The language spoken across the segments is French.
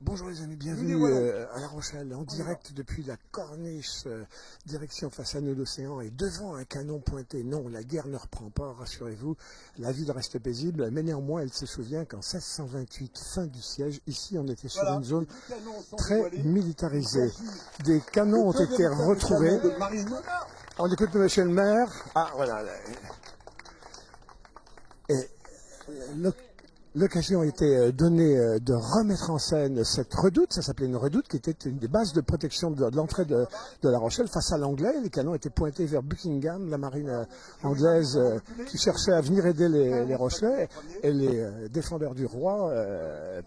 Bonjour les amis, bienvenue à La Rochelle, en direct depuis la corniche, direction façade de l'océan et devant un canon pointé. Non, la guerre ne reprend pas, rassurez-vous, la ville reste paisible, mais néanmoins elle se souvient qu'en 1628, fin du siège, ici on était sur une zone très militarisée. Des canons ont été retrouvés. On écoute monsieur le maire. Ah voilà. Et l'occasion a été donnée de remettre en scène cette redoute, ça s'appelait une redoute, qui était une des bases de protection de l'entrée de La Rochelle face à l'anglais. Les canons étaient pointés vers Buckingham, la marine anglaise qui cherchait à venir aider les Rochelais, et les défendeurs du roi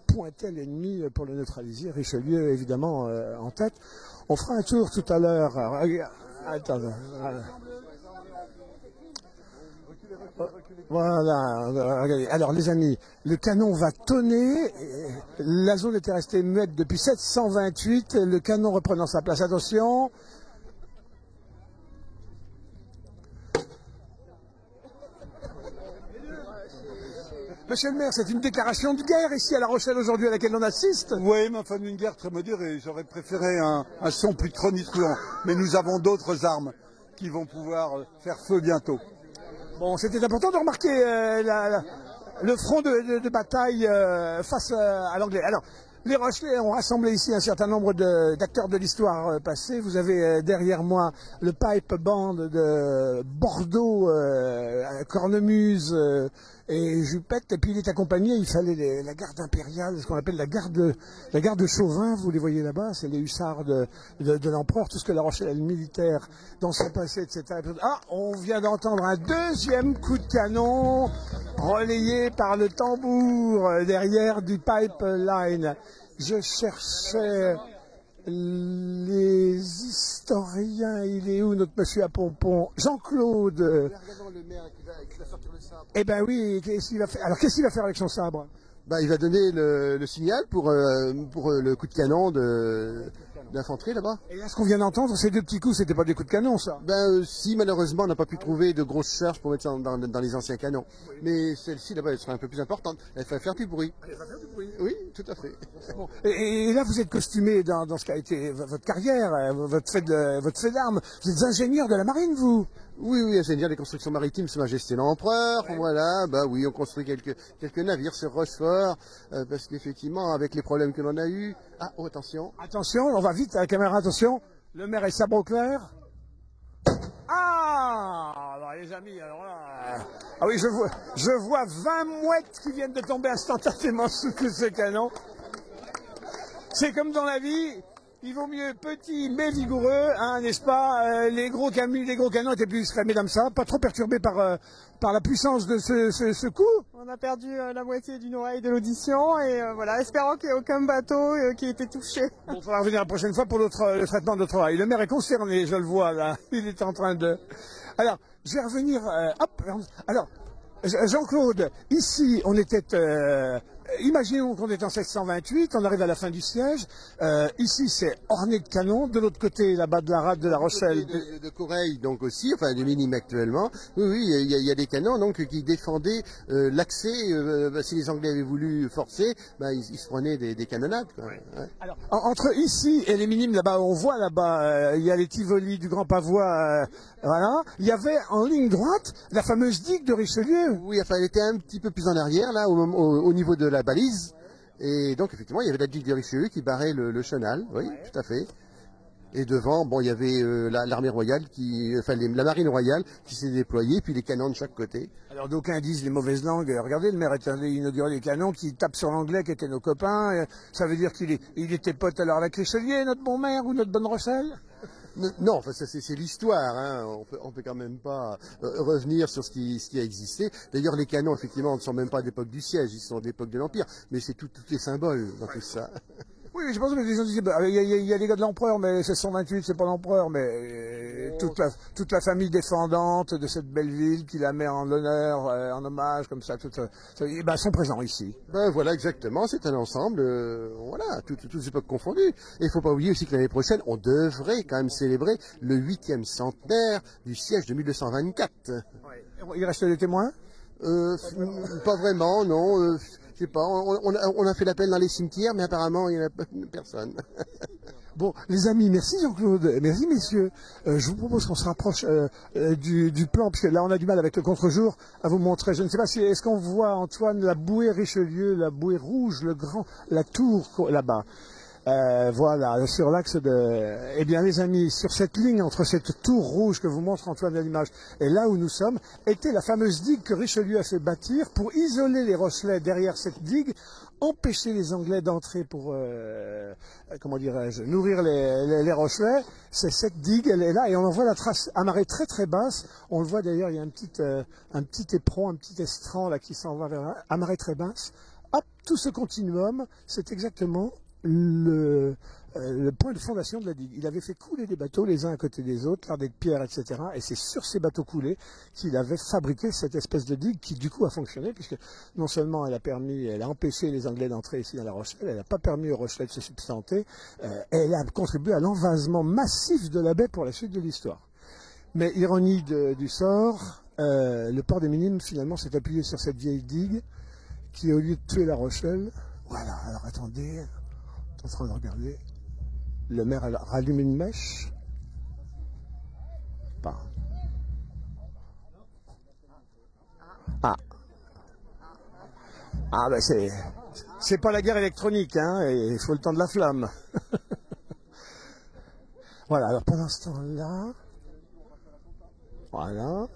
pointaient l'ennemi pour le neutraliser, Richelieu évidemment en tête. On fera un tour tout à l'heure. Attends. Voilà, regardez. Alors les amis, le canon va tonner, la zone était restée muette depuis 728, le canon reprenant sa place, attention. Monsieur le maire, c'est une déclaration de guerre ici à La Rochelle aujourd'hui à laquelle on assiste. Oui, mais enfin une guerre très modérée, j'aurais préféré un son plus tonitruant, mais nous avons d'autres armes qui vont pouvoir faire feu bientôt. Bon, c'était important de remarquer le front de bataille face à l'anglais. Alors, les Rochelais ont rassemblé ici un certain nombre d'acteurs de l'histoire passée. Vous avez derrière moi le pipe band de Bordeaux, Cornemuse et Juppette. Et puis il est accompagné, il fallait la garde impériale, ce qu'on appelle la garde Chauvin. Vous les voyez là-bas, c'est les hussards de l'empereur, tout ce que La Rochelle a le militaire dans son passé, etc. Ah, on vient d'entendre un deuxième coup de canon relayé par le tambour derrière du pipeline. Je cherchais les historiens. Il est où notre monsieur à pompon? Jean-Claude. Eh ben oui, qu'est-ce qu'il va faire? Alors qu'est-ce qu'il va faire avec son sabre? Bah, il va donner le signal pour le coup de canon d'infanterie là-bas. Et là, ce qu'on vient d'entendre, ces deux petits coups, c'était pas des coups de canon, ça? Ben, si malheureusement on n'a pas pu trouver de grosses charges pour mettre ça dans les anciens canons. Mais celle-ci là-bas, elle sera un peu plus importante. Elle va faire plus de bruit. Elle va faire du bruit. Oui, tout à fait. Bon. Et là, vous êtes costumé dans ce qui a été votre carrière, votre fait d'armes. Vous êtes ingénieur de la marine, vous? Oui, ingénieur des constructions maritimes, Sa Majesté l'Empereur. Ouais. Voilà, bah oui, on construit quelques navires sur Rochefort, parce qu'effectivement, avec les problèmes que l'on a eus. Ah, oh, attention. Attention, on va vite à la caméra, attention. Le maire est sabre au clair. Ah, alors les amis, alors là... Ah oui, je vois 20 mouettes qui viennent de tomber instantanément sous ce canon. C'est comme dans la vie, il vaut mieux petit mais vigoureux, hein, n'est-ce pas? Les gros canons étaient plus discrets, mesdames, ça, pas trop perturbés par la puissance de ce coup. On a perdu la moitié d'une oreille de l'audition et voilà, espérons qu'il n'y ait aucun bateau qui ait été touché. Bon, il faudra revenir la prochaine fois pour le traitement de notre oreille. Le maire est concerné, je le vois là, il est en train de... Alors, je vais revenir... Alors, Jean-Claude, ici, on était... imaginons qu'on est en 728, on arrive à la fin du siège. Ici, c'est orné de canons. De l'autre côté, là-bas de la rade de La Rochelle. De Coreil, donc aussi, enfin de Minimes actuellement. Oui, il y a des canons donc qui défendaient l'accès. Si les Anglais avaient voulu forcer, ils se prenaient des canonnades. Quoi. Ouais. Alors, entre ici et les Minimes, là-bas, on voit là-bas, il y a les Tivoli du Grand Pavois. Voilà. Il y avait en ligne droite la fameuse digue de Richelieu. Oui, enfin, elle était un petit peu plus en arrière, là, au niveau de la balise. Et donc, effectivement, il y avait la digue de Richelieu qui barrait le chenal. Oui, ouais. Tout à fait. Et devant, bon, il y avait l'armée royale, la marine royale qui s'est déployée, puis les canons de chaque côté. Alors d'aucuns disent les mauvaises langues. Regardez, le maire est allé inaugurer les canons qui tapent sur l'anglais, qui étaient nos copains. Ça veut dire qu'il était pote alors avec Richelieu, notre bon maire, ou notre bonne Rochelle? Non, enfin, c'est l'histoire. Hein. On peut quand même pas revenir sur ce qui a existé. D'ailleurs, les canons, effectivement, ne sont même pas d'époque du siège, ils sont d'époque de l'Empire. Mais c'est tous les symboles dans tout ça. Oui, je pense que les gens disaient, il y a les gars de l'empereur, mais c'est 128, c'est pas l'empereur, mais toute la famille défendante de cette belle ville qui la met en l'honneur, en hommage, comme ça, sont présents ici. Ben voilà, exactement, c'est un ensemble, voilà, toutes les époques confondues. Et il faut pas oublier aussi que l'année prochaine, on devrait quand même célébrer le 8e centenaire du siège de 1224. Ouais. Il reste des témoins? Pas vraiment, non. sais pas, on a fait l'appel dans les cimetières, mais apparemment, il n'y en a personne. Bon, les amis, merci Jean-Claude, merci messieurs. Je vous propose qu'on se rapproche du plan, parce que là on a du mal avec le contre-jour à vous montrer. Je ne sais pas si est-ce qu'on voit, Antoine, la bouée Richelieu, la bouée rouge, la tour là-bas. Voilà, sur l'axe de... Eh bien les amis, sur cette ligne entre cette tour rouge que vous montre Antoine à l'image et là où nous sommes, était la fameuse digue que Richelieu a fait bâtir pour isoler les Rochelais derrière cette digue, empêcher les Anglais d'entrer pour, comment dirais-je, nourrir les Rochelais. C'est cette digue, elle est là et on en voit la trace à marée très très basse. On le voit d'ailleurs, il y a un petit éperon, un petit estran là qui s'en va vers là, à marée très basse. Hop, tout ce continuum, c'est exactement le point de fondation de la digue. Il avait fait couler des bateaux les uns à côté des autres, lardés de pierre, etc. Et c'est sur ces bateaux coulés qu'il avait fabriqué cette espèce de digue qui du coup a fonctionné, puisque non seulement elle a empêché les Anglais d'entrer ici dans la Rochelle, elle n'a pas permis aux Rochelais de se substanter, elle a contribué à l'envasement massif de la baie pour la suite de l'histoire. Mais ironie du sort, le port des Minimes finalement s'est appuyé sur cette vieille digue qui, au lieu de tuer la Rochelle, voilà, alors attendez, en train de regarder. Le maire rallume une mèche. Pas. Ah. Ah ben c'est pas la guerre électronique, hein, et il faut le temps de la flamme. Voilà, alors pendant ce temps-là. Voilà.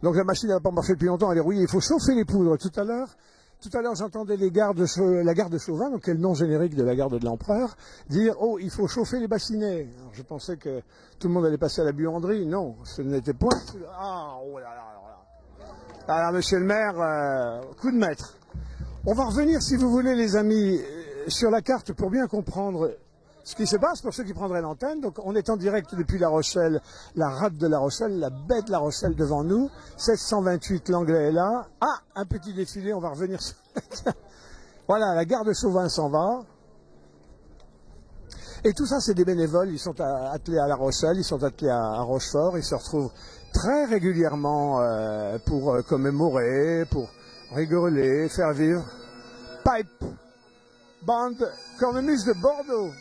Donc la machine n'a pas marché depuis longtemps, elle est rouillée, il faut chauffer les poudres. Tout à l'heure, j'entendais la garde de Chauvin, donc qui est le nom générique de la garde de l'empereur, dire « Oh, il faut chauffer les bassinets ». Alors je pensais que tout le monde allait passer à la buanderie. Non, ce n'était point. Ah, oh là là là. Alors, monsieur le maire, coup de maître. On va revenir, si vous voulez, les amis, sur la carte pour bien comprendre ce qui se passe pour ceux qui prendraient l'antenne. Donc on est en direct depuis La Rochelle, la rade de La Rochelle, la baie de La Rochelle devant nous. 1628, l'anglais est là. Ah, un petit défilé, on va revenir sur... Voilà, la gare de Chauvin s'en va. Et tout ça, c'est des bénévoles, ils sont attelés à La Rochelle, ils sont attelés à Rochefort, ils se retrouvent très régulièrement pour commémorer, pour rigoler, faire vivre. Pipe, bande, cornemuse de Bordeaux.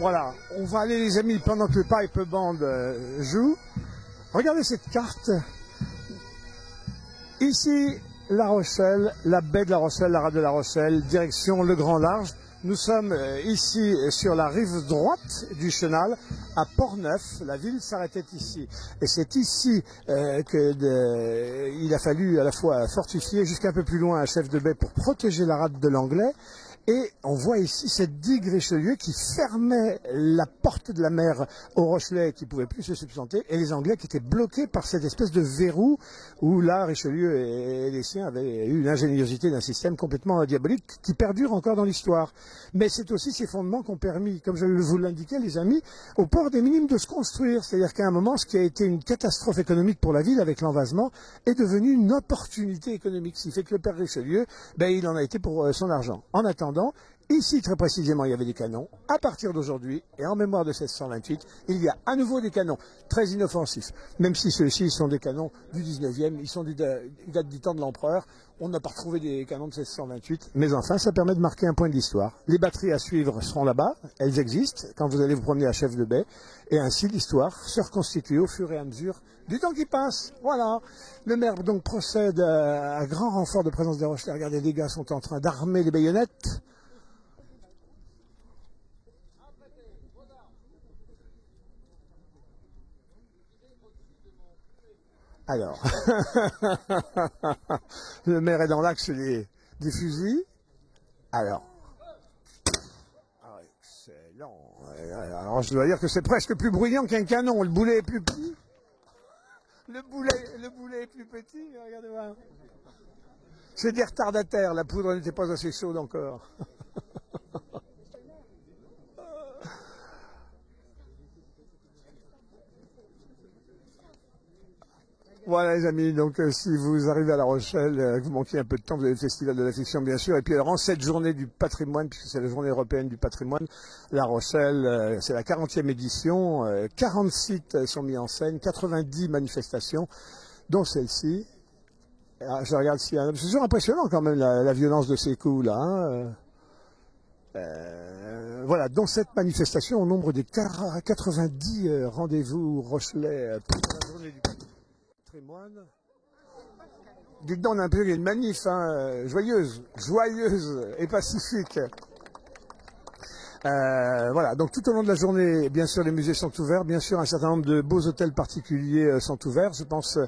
Voilà, on va aller les amis pendant que le pipe band joue. Regardez cette carte. Ici, La Rochelle, la baie de La Rochelle, la rade de La Rochelle, direction le Grand Large. Nous sommes ici sur la rive droite du Chenal, à Port-Neuf. La ville s'arrêtait ici. Et c'est ici qu'il a fallu à la fois fortifier jusqu'à un peu plus loin un chef de baie pour protéger la rade de l'Anglais. Et on voit ici cette digue Richelieu qui fermait la porte de la mer aux Rochelais qui ne pouvaient plus se substanter et les Anglais qui étaient bloqués par cette espèce de verrou où là Richelieu et les siens avaient eu l'ingéniosité d'un système complètement diabolique qui perdure encore dans l'histoire. Mais c'est aussi ces fondements qui ont permis, comme je vous l'indiquais les amis, au port des Minimes de se construire. C'est-à-dire qu'à un moment, ce qui a été une catastrophe économique pour la ville avec l'envasement est devenu une opportunité économique. Ce qui fait que le père Richelieu, il en a été pour son argent. En attendant, ici, très précisément, il y avait des canons. À partir d'aujourd'hui, et en mémoire de 1628, il y a à nouveau des canons très inoffensifs. Même si ceux-ci sont des canons du 19e, ils datent du temps de l'empereur. On n'a pas retrouvé des canons de 1628. Mais enfin, ça permet de marquer un point de l'histoire. Les batteries à suivre seront là-bas. Elles existent quand vous allez vous promener à Chef de Baie. Et ainsi, l'histoire se reconstitue au fur et à mesure du temps qui passe. Voilà. Le maire donc procède à grand renfort de présence des Rochelais. Regardez, les gars sont en train d'armer les baïonnettes. Alors, le maire est dans l'axe des fusils. Alors, ah, excellent. Alors, je dois dire que c'est presque plus bruyant qu'un canon. Le boulet est plus petit. Le boulet est plus petit. Regardez voir. C'est des retardataires. La poudre n'était pas assez chaude encore. Voilà les amis, donc si vous arrivez à La Rochelle, que vous manquez un peu de temps, vous avez le Festival de la Fiction bien sûr, et puis alors en cette journée du patrimoine, puisque c'est la journée européenne du patrimoine, La Rochelle, c'est la 40e édition, 40 sites sont mis en scène, 90 manifestations, dont celle-ci. Je regarde s'il y a... C'est toujours impressionnant quand même la violence de ces coups là. Hein. Voilà, dans cette manifestation, au nombre des 90 rendez-vous rochelais pour la journée du patrimoine. Dites donc, on a un peu une manif, hein, joyeuse et pacifique. Voilà, donc tout au long de la journée, bien sûr, les musées sont ouverts, bien sûr, un certain nombre de beaux hôtels particuliers sont ouverts. Je pense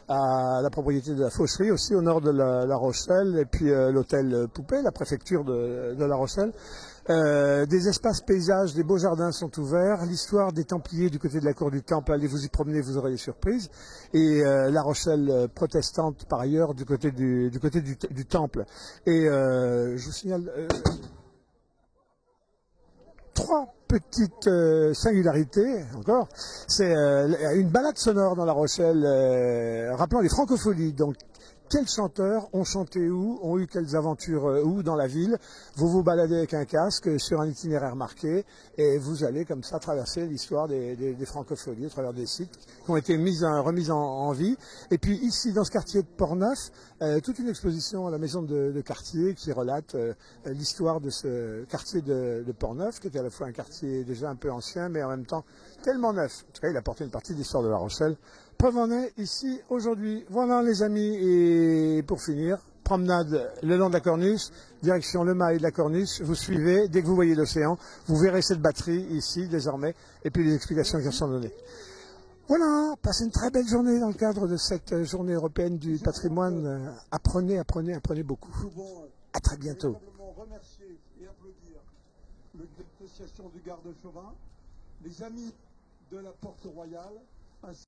à la propriété de la Faucherie aussi, au nord de la Rochelle, et puis l'hôtel Poupée, la préfecture de La Rochelle. Des espaces paysages, des beaux jardins sont ouverts. L'histoire des Templiers du côté de la cour du Temple, allez vous y promener, vous aurez des surprises. Et La Rochelle protestante, par ailleurs, du côté du Temple. Et je vous signale... trois petites singularités encore. C'est une balade sonore dans La Rochelle, rappelant les francopholies. Donc, quels chanteurs ont chanté où, ont eu quelles aventures où dans la ville. Vous vous baladez avec un casque sur un itinéraire marqué et vous allez comme ça traverser l'histoire des francopholies au travers des sites qui ont été remis en vie. Et puis ici, dans ce quartier de Portneuf, toute une exposition à la maison de quartier qui relate l'histoire de ce quartier de Portneuf, qui était à la fois un quartier déjà un peu ancien, mais en même temps tellement neuf. En tout cas, il a porté une partie de l'histoire de La Rochelle. Preuve en est ici aujourd'hui. Voilà les amis, et pour finir, promenade le long de la corniche, direction le Mail de la corniche, vous suivez, dès que vous voyez l'océan, vous verrez cette batterie ici désormais, et puis les explications qui en sont données. Voilà, passez une très belle journée dans le cadre de cette journée européenne du patrimoine. Apprenez beaucoup. À très bientôt. Remercier et applaudir l'association du Garde Chauvin, les amis de la Porte Royale, ainsi